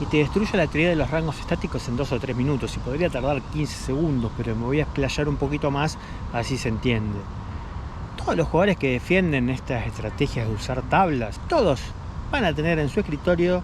y te destruyo la teoría de los rangos estáticos en 2 o 3 minutos y podría tardar 15 segundos, pero me voy a explayar un poquito más, así se entiende. Todos los jugadores que defienden estas estrategias de usar tablas, todos van a tener en su escritorio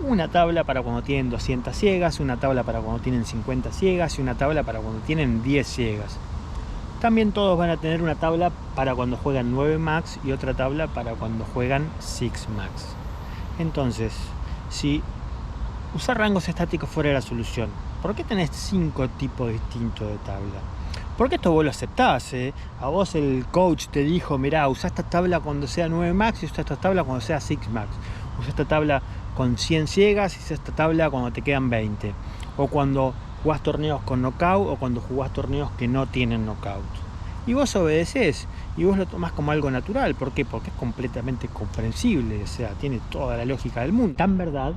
una tabla para cuando tienen 200 ciegas, una tabla para cuando tienen 50 ciegas y una tabla para cuando tienen 10 ciegas. También todos van a tener una tabla para cuando juegan 9 max y otra tabla para cuando juegan 6 max. Entonces, si usar rangos estáticos fuera la solución, ¿por qué tenés 5 tipos distintos de tabla? Porque esto vos lo aceptás, A vos el coach te dijo, mirá, usá esta tabla cuando sea 9 max y usá esta tabla cuando sea 6 max. Usá esta tabla con 100 ciegas y usá esta tabla cuando te quedan 20. O cuando jugás torneos con knockout o cuando jugás torneos que no tienen knockout. Y vos obedecés y vos lo tomás como algo natural. ¿Por qué? Porque es completamente comprensible, o sea, tiene toda la lógica del mundo. Tan verdad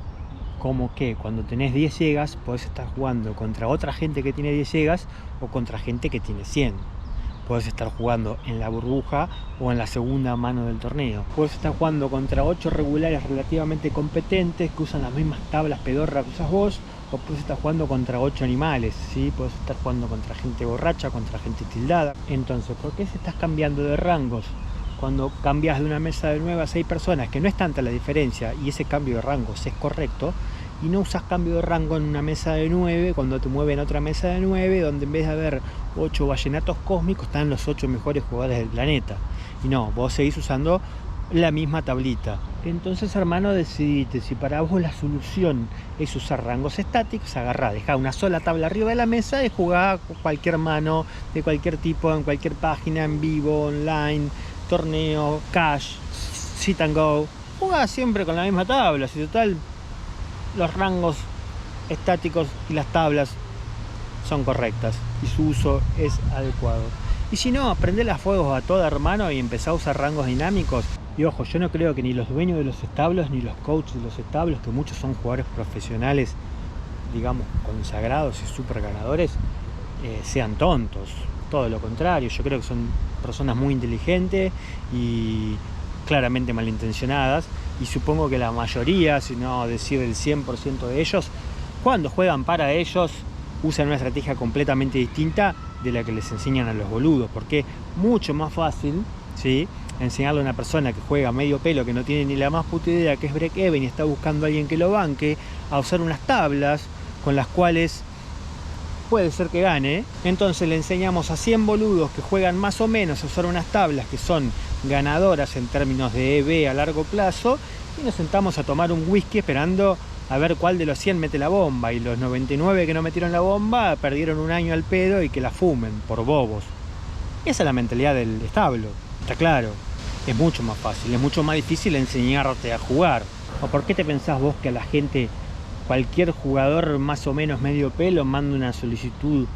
como que cuando tenés 10 ciegas podés estar jugando contra otra gente que tiene 10 ciegas o contra gente que tiene 100. Podés estar jugando en la burbuja o en la segunda mano del torneo. Podés estar jugando contra 8 regulares relativamente competentes que usan las mismas tablas pedorras que usas vos, o podés estar jugando contra 8 animales, ¿sí? Podés estar jugando contra gente borracha, contra gente tildada. Entonces, ¿por qué se estás cambiando de rangos? Cuando cambias de una mesa de 9 a 6 personas, que no es tanta la diferencia y ese cambio de rangos es correcto, y no usas cambio de rango en una mesa de 9 cuando te mueven a otra mesa de 9 donde en vez de haber 8 vallenatos cósmicos están los 8 mejores jugadores del planeta. Y no, vos seguís usando la misma tablita. Entonces, hermano, decidite, si para vos la solución es usar rangos estáticos, agarrá, dejá una sola tabla arriba de la mesa y jugá cualquier mano, de cualquier tipo, en cualquier página, en vivo, online, torneo, cash, sit and go. Jugá siempre con la misma tabla, si total los rangos estáticos y las tablas son correctas y su uso es adecuado. Y si no, prendé las fuegos a toda, hermano, y empezá a usar rangos dinámicos. Y ojo, yo no creo que ni los dueños de los establos ni los coaches de los establos, que muchos son jugadores profesionales, digamos, consagrados y super ganadores, sean tontos. Todo lo contrario, yo creo que son personas muy inteligentes y claramente malintencionadas, y supongo que la mayoría, si no decir el 100% de ellos, cuando juegan para ellos usan una estrategia completamente distinta de la que les enseñan a los boludos, porque es mucho más fácil, ¿sí?, enseñarle a una persona que juega medio pelo, que no tiene ni la más puta idea que es break-even y está buscando a alguien que lo banque, a usar unas tablas con las cuales puede ser que gane. Entonces le enseñamos a 100 boludos que juegan más o menos a usar unas tablas que son ganadoras en términos de EV a largo plazo, y nos sentamos a tomar un whisky esperando a ver cuál de los 100 mete la bomba, y los 99 que no metieron la bomba perdieron un año al pedo y que la fumen por bobos. Esa es la mentalidad del establo, está claro. Es mucho más fácil, es mucho más difícil enseñarte a jugar. ¿O por qué te pensás vos que a la gente, cualquier jugador más o menos medio pelo, manda una solicitud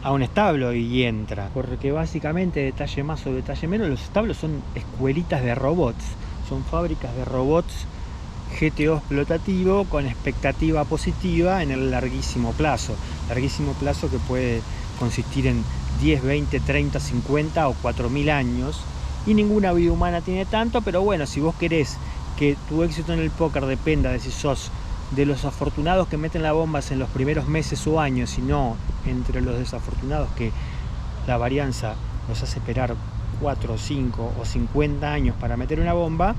a un establo y entra? Porque básicamente, detalle más o detalle menos, los establos son escuelitas de robots, son fábricas de robots GTO explotativo con expectativa positiva en el larguísimo plazo que puede consistir en 10, 20, 30, 50 o 4000 años, y ninguna vida humana tiene tanto. Pero bueno, si vos querés que tu éxito en el póker dependa de si sos de los afortunados que meten las bombas en los primeros meses o años, y no entre los desafortunados que la varianza los hace esperar 4, 5 o 50 años para meter una bomba.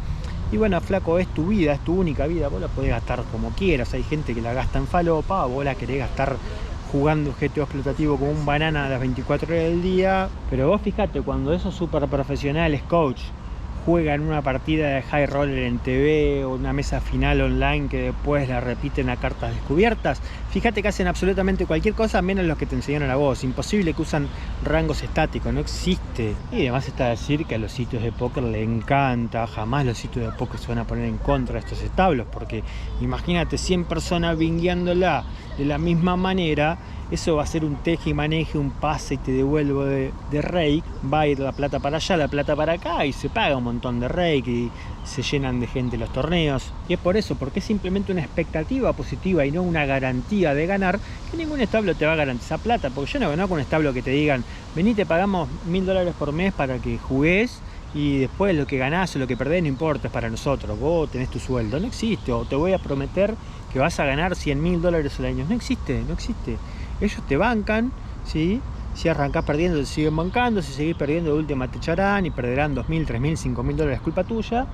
Y bueno, flaco, es tu vida, es tu única vida, vos la podés gastar como quieras. Hay gente que la gasta en falopa, vos la querés gastar jugando GTO explotativo como un banana a las 24 horas del día. Pero vos fijate, cuando esos super profesionales coach juegan una partida de high roller en TV o una mesa final online que después la repiten a cartas descubiertas, fíjate que hacen absolutamente cualquier cosa menos los que te enseñaron a vos. Imposible que usan rangos estáticos, no existe. Y además está a decir que a los sitios de póker le encanta, jamás los sitios de póker se van a poner en contra de estos establos, porque imagínate 100 personas vingueándola de la misma manera, eso va a ser un teje y maneje, un pase y te devuelvo de rake, va a ir la plata para allá, la plata para acá, y se paga un montón de rake y se llenan de gente los torneos. Y es por eso, porque es simplemente una expectativa positiva y no una garantía de ganar, que ningún establo te va a garantizar plata. Porque yo no conozco un establo que te digan, vení, te pagamos $1000 por mes para que jugués, y después lo que ganás o lo que perdés no importa, es para nosotros, vos tenés tu sueldo. No existe. O te voy a prometer que que vas a ganar $100.000 al año. No existe, no existe. Ellos te bancan, ¿sí? Si arrancás perdiendo, te siguen bancando. Si seguís perdiendo, de última te echarán y perderán $2.000, $3.000, $5.000, culpa tuya.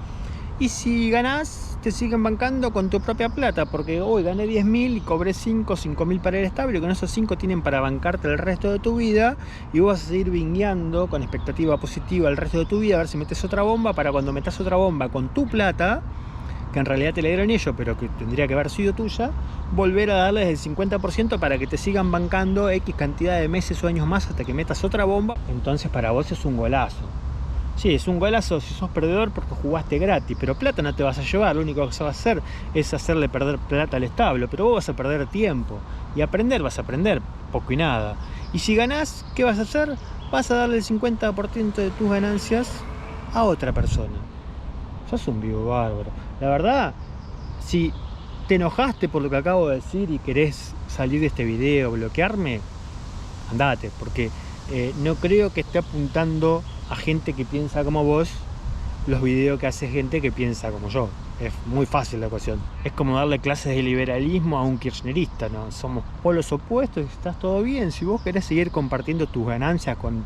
Y si ganás, te siguen bancando con tu propia plata, porque hoy gané 10.000 y cobré 5.000 para el estable, y con esos 5 tienen para bancarte el resto de tu vida, y vos vas a seguir vingueando con expectativa positiva el resto de tu vida, a ver si metes otra bomba, para cuando metas otra bomba con tu plata, que en realidad te la dieron ellos, pero que tendría que haber sido tuya, volver a darles el 50% para que te sigan bancando X cantidad de meses o años más hasta que metas otra bomba. Entonces para vos es un golazo. Sí, es un golazo si sos perdedor porque jugaste gratis, pero plata no te vas a llevar. Lo único que vas a hacer es hacerle perder plata al establo, pero vos vas a perder tiempo. Y aprender vas a aprender poco y nada. Y si ganás, ¿qué vas a hacer? Vas a darle el 50% de tus ganancias a otra persona. Sos un vivo bárbaro. La verdad, si te enojaste por lo que acabo de decir y querés salir de este video, bloquearme, andate, porque no creo que esté apuntando a gente que piensa como vos los videos que hace gente que piensa como yo. Es muy fácil la ecuación. Es como darle clases de liberalismo a un kirchnerista, ¿no? Somos polos opuestos y estás todo bien. Si vos querés seguir compartiendo tus ganancias con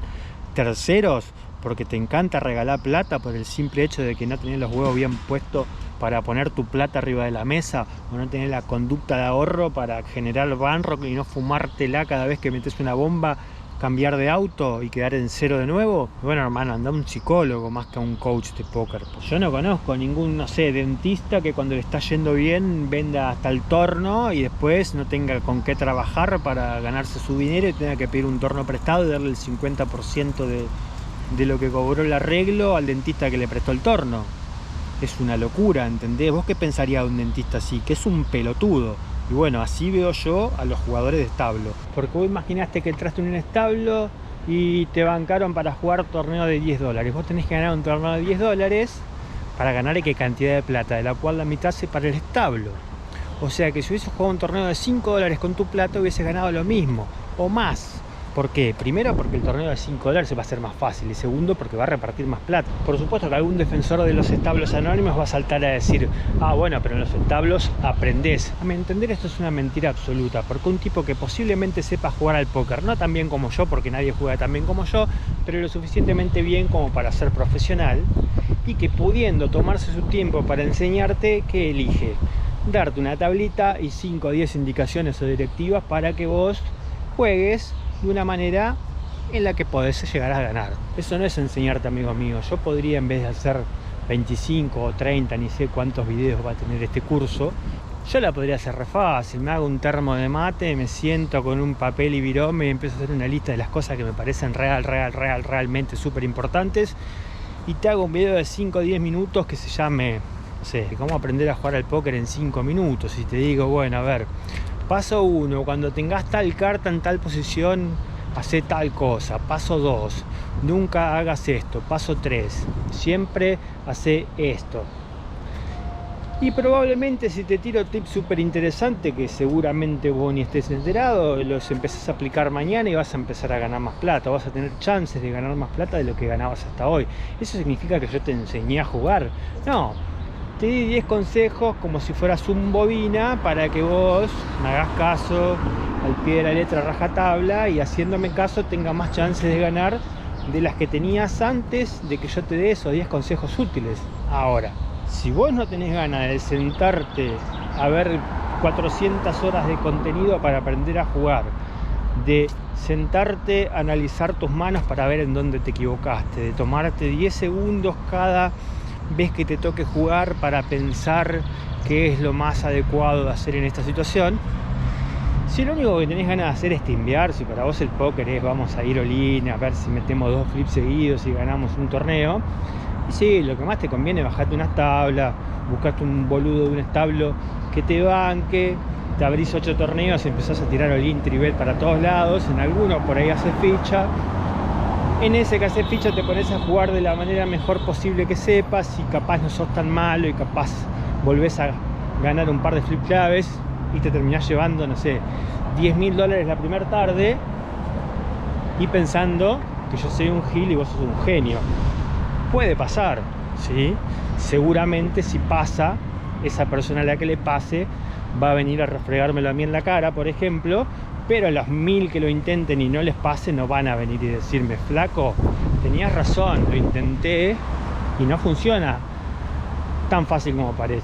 terceros porque te encanta regalar plata por el simple hecho de que no tenés los huevos bien puestos para poner tu plata arriba de la mesa, o no tenés la conducta de ahorro para generar banrock y no fumártela cada vez que metes una bomba, cambiar de auto y quedar en cero de nuevo, bueno, hermano, anda a un psicólogo más que a un coach de póker. Pues yo no conozco ningún, no sé, dentista que cuando le está yendo bien venda hasta el torno y después no tenga con qué trabajar para ganarse su dinero y tenga que pedir un torno prestado y darle el 50% de lo que cobró el arreglo al dentista que le prestó el torno. Es una locura, ¿entendés? ¿Vos qué pensarías de un dentista así? Que es un pelotudo. Y bueno, así veo yo a los jugadores de establo. Porque vos imaginaste que entraste en un establo y te bancaron para jugar torneo de $10. Vos tenés que ganar un torneo de $10 para ganar qué cantidad de plata, de la cual la mitad se para el establo. O sea que si hubieses jugado un torneo de $5 con tu plata, hubieses ganado lo mismo o más. ¿Por qué? Primero, porque el torneo de $5 va a ser más fácil. Y segundo, porque va a repartir más plata. Por supuesto que algún defensor de los establos anónimos va a saltar a decir: ah, bueno, pero en los establos aprendés. A mi entender, esto es una mentira absoluta. Porque un tipo que posiblemente sepa jugar al póker, no tan bien como yo, porque nadie juega tan bien como yo, pero lo suficientemente bien como para ser profesional, y que pudiendo tomarse su tiempo para enseñarte, ¿qué elige? Darte una tablita y 5 o 10 indicaciones o directivas para que vos juegues de una manera en la que podés llegar a ganar. Eso no es enseñarte, amigo mío. Yo podría, en vez de hacer 25 o 30, ni sé cuántos videos va a tener este curso, yo la podría hacer re fácil. Me hago un termo de mate, me siento con un papel y virome y empiezo a hacer una lista de las cosas que me parecen realmente súper importantes, y te hago un video de 5 o 10 minutos que se llame, no sé, cómo aprender a jugar al póker en 5 minutos. Y te digo, bueno, a ver, paso 1, cuando tengas tal carta en tal posición, hacé tal cosa. Paso 2, nunca hagas esto. Paso 3, siempre hacé esto. Y probablemente si te tiro tips súper interesantes que seguramente vos ni estés enterado, los empezás a aplicar mañana y vas a empezar a ganar más plata. Vas a tener chances de ganar más plata de lo que ganabas hasta hoy. ¿Eso significa que yo te enseñé a jugar? No. Te di 10 consejos como si fueras un bobina para que vos me hagas caso al pie de la letra, rajatabla, y haciéndome caso tenga más chances de ganar de las que tenías antes de que yo te dé esos 10 consejos útiles. Ahora, si vos no tenés ganas de sentarte a ver 400 horas de contenido para aprender a jugar, de sentarte a analizar tus manos para ver en dónde te equivocaste, de tomarte 10 segundos cada vez que te toque jugar para pensar qué es lo más adecuado de hacer en esta situación, si lo único que tenés ganas de hacer es timbear, si para vos el póker es vamos a ir all-in, a ver si metemos 2 flips seguidos y ganamos un torneo, y sí, lo que más te conviene es bajarte unas tablas, buscarte un boludo de un establo que te banque, te abrís 8 torneos y empezás a tirar all-in, tribet para todos lados, en alguno por ahí haces ficha. En ese que haces ficha te pones a jugar de la manera mejor posible que sepas, y capaz no sos tan malo y capaz volvés a ganar un par de flip claves y te terminás llevando, no sé, $10.000 la primera tarde, y pensando que yo soy un gil y vos sos un genio. Puede pasar, ¿sí? Seguramente si pasa, esa persona a la que le pase va a venir a refregármelo a mí en la cara, por ejemplo, pero a los 1000 que lo intenten y no les pase, no van a venir y decirme, flaco, tenías razón, lo intenté y no funciona tan fácil como parece.